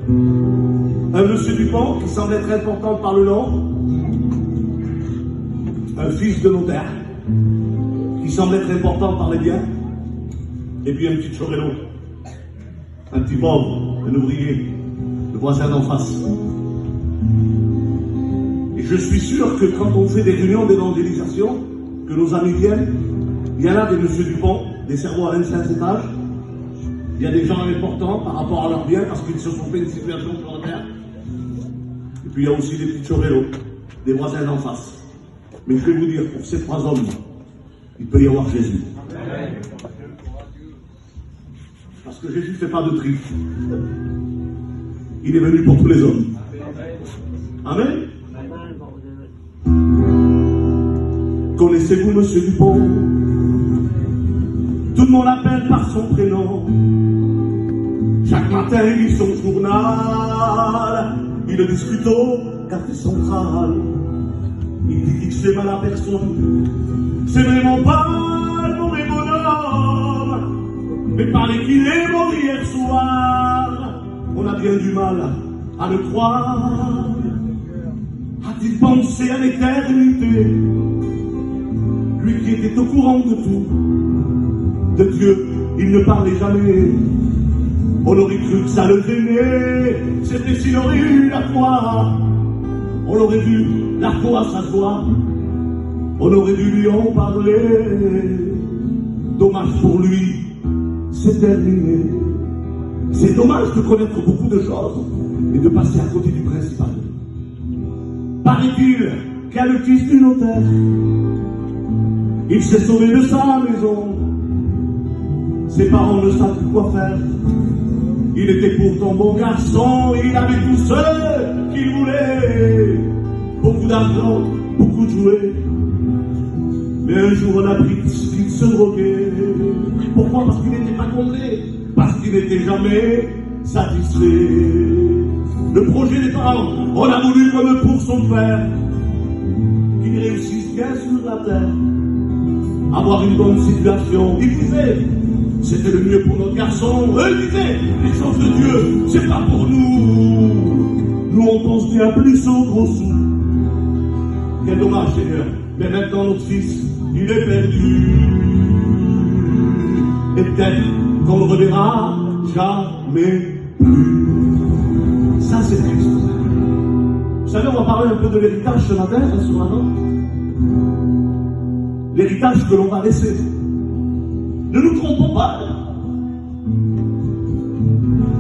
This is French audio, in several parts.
Un monsieur Dupont qui semble être important par le nom. Un fils de notaire qui semble être important par les biens. Et puis un petit chorello. Un petit pauvre, un ouvrier, le voisin d'en face. Et je suis sûr que quand on fait des réunions d'évangélisation, que nos amis viennent, il y en a des monsieur Dupont, des cerveaux à 25 étages, il y a des gens importants par rapport à leurs biens parce qu'ils se sont fait une situation sur la terre. Et puis il y a aussi des petits chorellos, des voisins d'en face. Mais je vais vous dire, pour ces trois hommes, il peut y avoir Jésus. Parce que Jésus ne fait pas de tri. Il est venu pour tous les hommes. Amen. Connaissez-vous Monsieur Dupont? Tout le monde l'appelle par son prénom. Chaque matin, il lit son journal. Il le discute au café central. Il dit qu'il fait mal à personne. C'est vraiment pas le mauvais bonhomme. Mais paraît qu'il est mort hier soir. On a bien du mal à le croire. A-t-il pensé à l'éternité? Lui qui était au courant de tout. De Dieu, il ne parlait jamais. On aurait cru que ça le gênait. C'était s'il aurait eu la foi. On aurait vu la foi à sa joie. On aurait dû lui en parler. Dommage pour lui, c'est terminé. C'est dommage de connaître beaucoup de choses et de passer à côté du principal. Paraît-il qu'il y a le fils du notaire. Il s'est sauvé de sa maison. Ses parents ne savent plus quoi faire. Il était pourtant bon garçon. Il avait tout ce qu'il voulait. Beaucoup d'argent, beaucoup de jouets. Mais un jour on a appris qu'il se droguait. Pourquoi? Parce qu'il n'était pas comblé. Parce qu'il n'était jamais satisfait. Le projet des parents, on a voulu comme pour son père, qu'il réussisse bien sur la terre, avoir une bonne situation. Il disait, c'était le mieux pour notre garçon. Eux disaient, les choses de Dieu, c'est pas pour nous. Nous on pense bien plus aux gros sous. Quel dommage Seigneur. Mais maintenant notre fils, il est perdu. Et peut-être qu'on ne le reverra jamais plus. Ça c'est triste. Vous savez, on va parler un peu de l'héritage ce matin, sur la note. L'héritage que l'on va laisser. Ne nous trompons pas.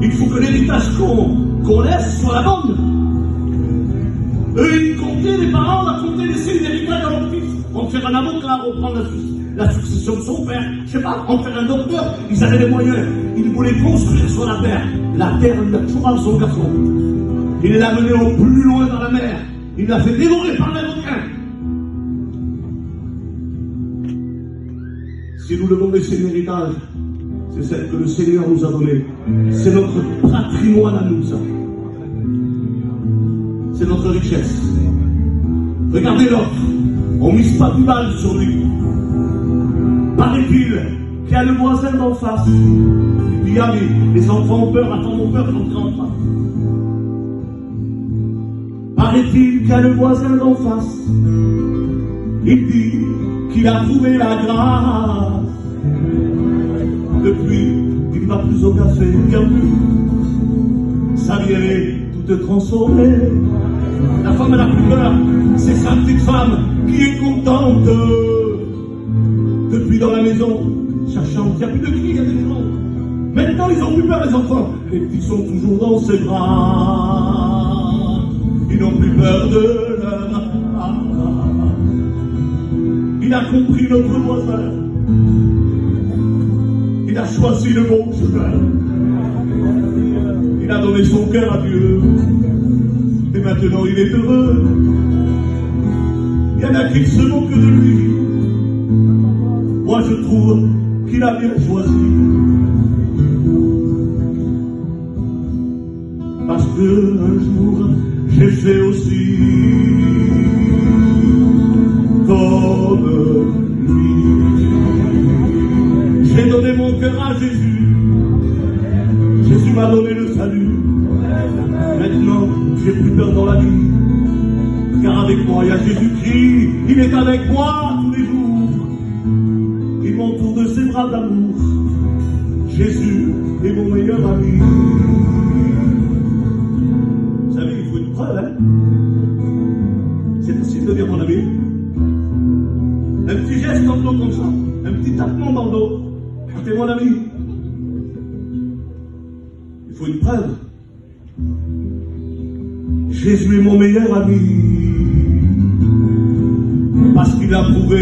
Il faut que l'héritage qu'on laisse soit la bonne. Eux, ils comptaient, les parents, on a compté laisser l'héritage à leur fils. On va faire un avocat, on prend la succession de son père. Je sais pas, on va faire un docteur. Ils avaient les moyens. Ils voulaient construire sur la terre. La terre, il a toujours à son garçon. Il l'a mené au plus loin dans la mer. Il l'a fait dévorer par les requins. Si nous devons laisser un héritage, c'est celle que le Seigneur nous a donnée. C'est notre patrimoine à nous, ça. C'est notre richesse. Regardez l'autre. On mise pas du mal sur lui. Paraît-il qu'il y a le voisin d'en face. Et puis il y a les enfants ont peur, attendons peur d'entrer en face. Paraît-il qu'il y a le voisin d'en face. Il dit qu'il a trouvé la grâce. Depuis, il ne va plus au café, il n'y a plus. Sa vie, elle est toute transformée. La femme, elle a plus peur. C'est sa petite femme qui est contente. Depuis dans la maison, cherchant, il n'y a plus de cris, il y a des gens. Maintenant, ils ont plus peur, les enfants. Les petits sont toujours dans ses bras. Ils n'ont plus peur de leur. Il a compris notre voisin. Il a choisi le bon chemin. Il a donné son cœur à Dieu. Et maintenant il est heureux. Il y en a qui se moquent de lui. Moi je trouve qu'il a bien choisi. Parce que un jour j'ai fait aussi comme lui. J'ai donné mon cœur à Jésus. Jésus m'a donné le salut. j'ai plus peur dans la vie, car avec moi il y a Jésus-Christ, il est avec moi tous les jours. Il m'entoure de ses bras d'amour, Jésus est mon meilleur ami. Vous savez, il faut une preuve, hein? C'est facile de dire mon ami. Un petit geste dans le dos comme ça, un petit tapement dans le dos. T'es mon ami. Il faut une preuve. Jésus est mon meilleur ami, parce qu'il a prouvé